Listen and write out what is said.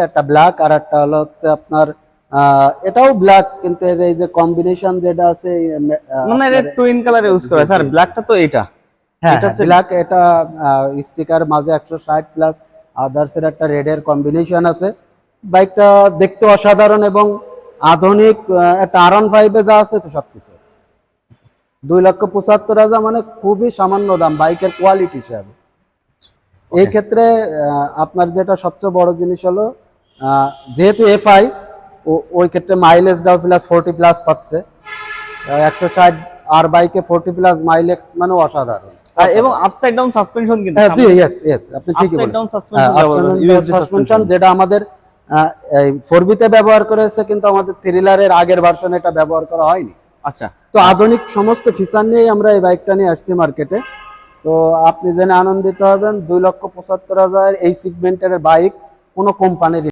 একটা ব্ল্যাক আর একটা হলো হচ্ছে আপনার এটাও ব্ল্যাক, কিন্তু এর এই যে কম্বিনেশন যেটা আছে মানে এটা টুইন কালার ইউজ করা স্যার, ব্ল্যাকটা তো এটা হ্যাঁ এটা হচ্ছে ব্ল্যাক, এটা স্টিকার মাঝে 160 প্লাস আদার্স এর একটা রেড এর কম্বিনেশন আছে। বাইকটা দেখতে অসাধারণ এবং আধুনিক, একটা R15 এ যা আছে তো সবকিছু আছে। 2,75,000 মানে খুবই সামান্য দাম বাইকের কোয়ালিটি হিসাবে। এই ক্ষেত্রে আপনার যেটা সবচেয়ে বড় জিনিস হলো যেহেতু এফআই, ওই ক্ষেত্রে মাইলেজটাও প্লাস 40 প্লাস পাচ্ছে। 160 আর বাইকে 40 প্লাস মাইলেজ মানে অসাধারণ। এবং আপসাইড ডাউন সাসপেনশন কিন্তু জি ইয়েস ইয়েস, আপনি ঠিকই আপসাইড ডাউন বলেছেন। সাসপেনশন ইউএসডি সাসপেনশন যেটা আমাদের এই 4B তে ব্যবহার করেছে, কিন্তু আমাদের থ্রিলারের আগের ভার্সনে এটা ব্যবহার করা হয়নি। আচ্ছা, তো আধুনিক সমস্ত ফিচার নিয়ে আমরা এই বাইকটা নিয়ে আসছি মার্কেটে। তো আপনি জেনে আনন্দিত হবেন, 2,75,000 এই সেগমেন্টের বাইক কোনো কোম্পানির